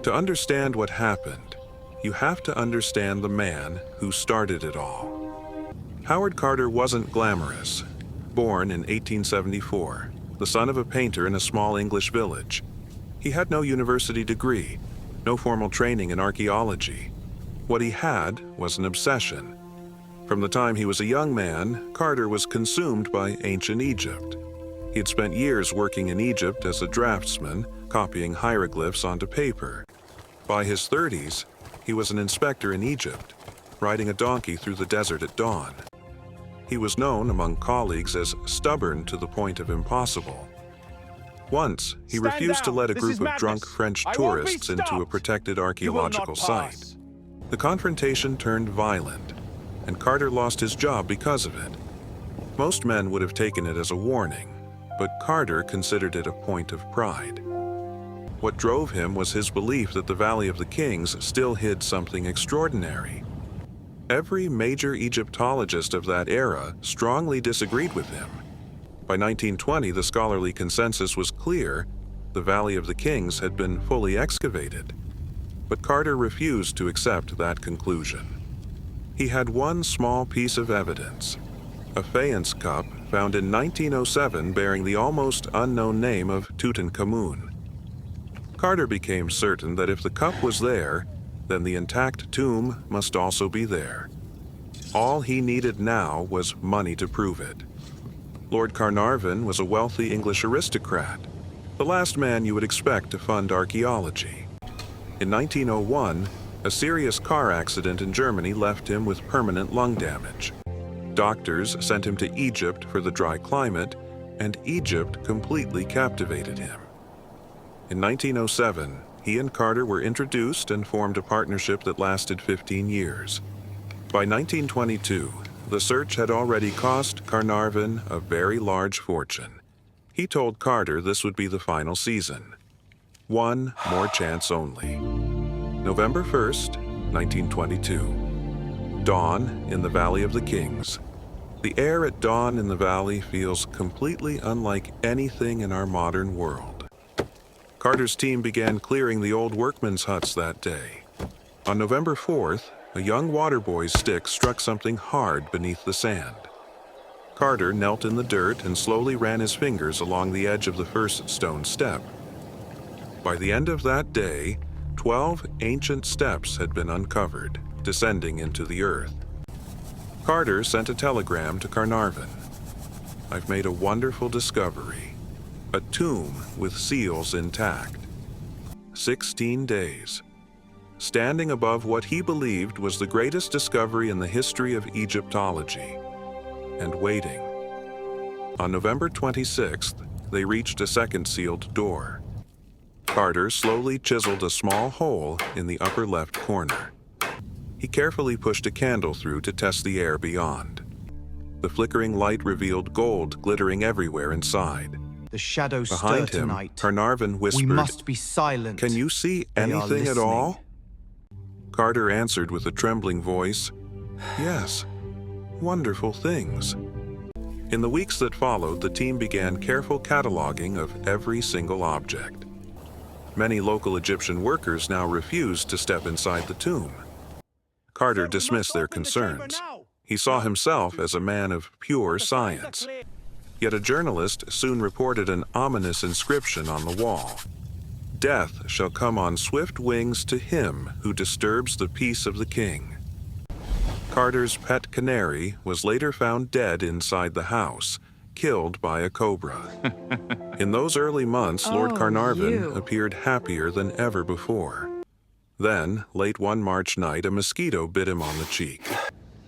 To understand what happened, you have to understand the man who started it all. Howard Carter wasn't glamorous. Born in 1874, the son of a painter in a small English village, he had no university degree, no formal training in archaeology. What he had was an obsession. From the time he was a young man, Carter was consumed by ancient Egypt. He had spent years working in Egypt as a draftsman, copying hieroglyphs onto paper. By his 30s, he was an inspector in Egypt, riding a donkey through the desert at dawn. He was known among colleagues as stubborn to the point of impossible. Once, he refused to let a group of drunk French tourists into a protected archaeological site. The confrontation turned violent, and Carter lost his job because of it. Most men would have taken it as a warning, but Carter considered it a point of pride. What drove him was his belief that the Valley of the Kings still hid something extraordinary. Every major Egyptologist of that era strongly disagreed with him. By 1920, the scholarly consensus was clear: the Valley of the Kings had been fully excavated. But Carter refused to accept that conclusion. He had one small piece of evidence: a faience cup found in 1907 bearing the almost unknown name of Tutankhamun. Carter became certain that if the cup was there, then the intact tomb must also be there. All he needed now was money to prove it. Lord Carnarvon was a wealthy English aristocrat, the last man you would expect to fund archaeology. In 1901, a serious car accident in Germany left him with permanent lung damage. Doctors sent him to Egypt for the dry climate, and Egypt completely captivated him. In 1907, he and Carter were introduced and formed a partnership that lasted 15 years. By 1922, the search had already cost Carnarvon a very large fortune. He told Carter this would be the final season. One more chance only. November 1st, 1922. Dawn in the Valley of the Kings. The air at dawn in the valley feels completely unlike anything in our modern world. Carter's team began clearing the old workmen's huts that day. On November 4th, a young water boy's stick struck something hard beneath the sand. Carter knelt in the dirt and slowly ran his fingers along the edge of the first stone step. By the end of that day, 12 ancient steps had been uncovered, descending into the earth. Carter sent a telegram to Carnarvon. "I've made a wonderful discovery. A tomb with seals intact." 16 days. Standing above what he believed was the greatest discovery in the history of Egyptology. And waiting. On November 26th, they reached a second sealed door. Carter slowly chiseled a small hole in the upper left corner. He carefully pushed a candle through to test the air beyond. The flickering light revealed gold glittering everywhere inside. The shadows Behind stir him, tonight. Carnarvon whispered, We must be silent. "Can you see They are anything at listening." all?" Carter answered with a trembling voice, "Yes, wonderful things." In the weeks that followed, the team began careful cataloging of every single object. Many local Egyptian workers now refused to step inside the tomb. Carter dismissed their concerns. He saw himself as a man of pure science. Yet a journalist soon reported an ominous inscription on the wall. "Death shall come on swift wings to him who disturbs the peace of the king." Carter's pet canary was later found dead inside the house, killed by a cobra. In those early months, Lord Carnarvon appeared happier than ever before. Then, late one March night, a mosquito bit him on the cheek.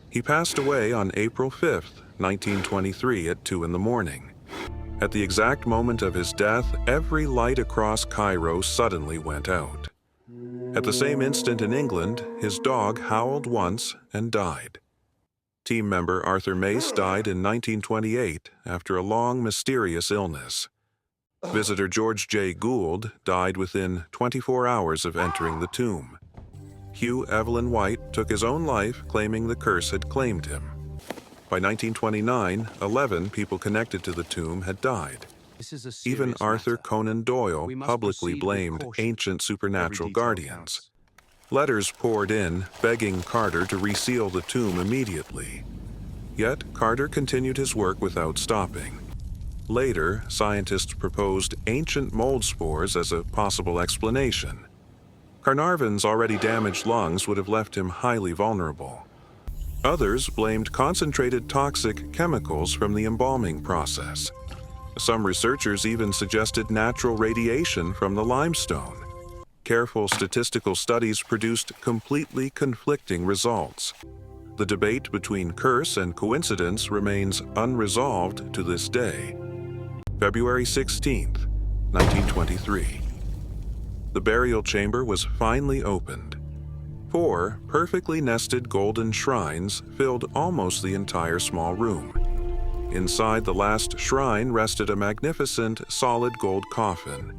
He passed away on April 5th, 1923 at 2 in the morning. At the exact moment of his death, every light across Cairo suddenly went out. At the same instant in England, his dog howled once and died. Team member Arthur Mace died in 1928 after a long, mysterious illness. Visitor George J. Gould died within 24 hours of entering the tomb. Hugh Evelyn White took his own life, claiming the curse had claimed him. By 1929, 11 people connected to the tomb had died. This is a Even serious Arthur matter. Conan Doyle We must publicly proceed with blamed caution. ancient supernatural Every detail guardians. counts. Letters poured in, begging Carter to reseal the tomb immediately. Yet Carter continued his work without stopping. Later, scientists proposed ancient mold spores as a possible explanation. Carnarvon's already damaged lungs would have left him highly vulnerable. Others blamed concentrated toxic chemicals from the embalming process. Some researchers even suggested natural radiation from the limestone. Careful statistical studies produced completely conflicting results. The debate between curse and coincidence remains unresolved to this day. February 16, 1923. The burial chamber was finally opened. 4 perfectly nested golden shrines filled almost the entire small room. Inside the last shrine rested a magnificent solid gold coffin.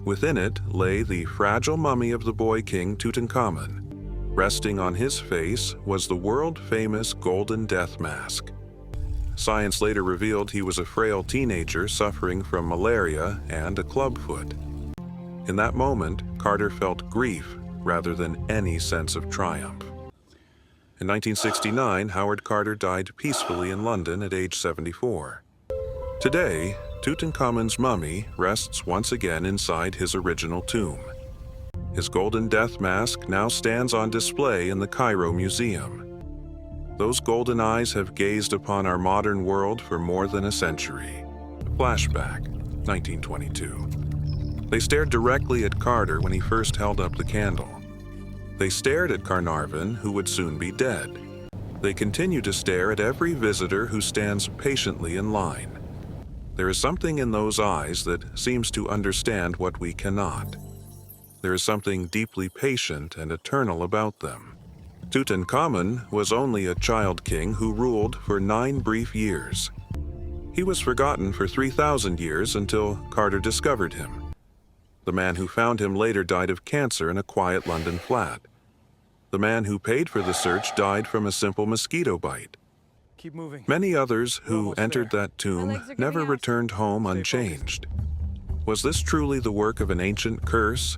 Within it lay the fragile mummy of the boy King Tutankhamun. Resting on his face was the world-famous golden death mask. Science later revealed he was a frail teenager suffering from malaria and a clubfoot. In that moment, Carter felt grief rather than any sense of triumph. In 1969, Howard Carter died peacefully in London at age 74. Today, Tutankhamun's mummy rests once again inside his original tomb. His golden death mask now stands on display in the Cairo Museum. Those golden eyes have gazed upon our modern world for more than a century. Flashback, 1922. They stared directly at Carter when he first held up the candle. They stared at Carnarvon, who would soon be dead. They continue to stare at every visitor who stands patiently in line. There is something in those eyes that seems to understand what we cannot. There is something deeply patient and eternal about them. Tutankhamun was only a child king who ruled for 9 brief years. He was forgotten for 3,000 years until Carter discovered him. The man who found him later died of cancer in a quiet London flat. The man who paid for the search died from a simple mosquito bite. Keep moving. Many others who entered that tomb never returned home unchanged. Was this truly the work of an ancient curse?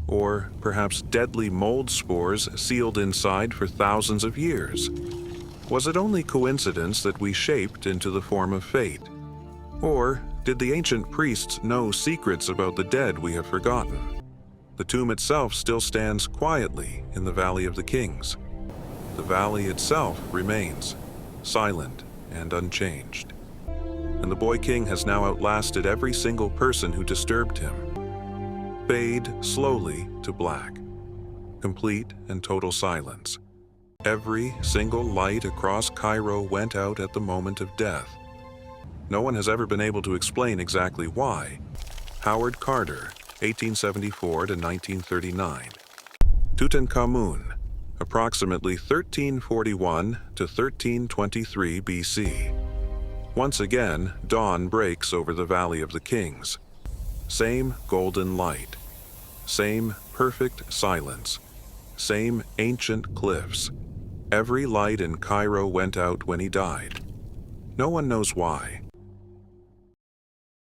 Or perhaps deadly mold spores sealed inside for thousands of years? Was it only coincidence that we shaped into the form of fate? Or did the ancient priests know secrets about the dead we have forgotten? The tomb itself still stands quietly in the Valley of the Kings. The valley itself remains, silent and unchanged. And the boy king has now outlasted every single person who disturbed him. Fade slowly to black. Complete and total silence. Every single light across Cairo went out at the moment of death. No one has ever been able to explain exactly why. Howard Carter, 1874 to 1939. Tutankhamun, approximately 1341 to 1323 BC. Once again, dawn breaks over the Valley of the Kings. Same golden light. Same perfect silence. Same ancient cliffs. Every light in Cairo went out when he died. No one knows why.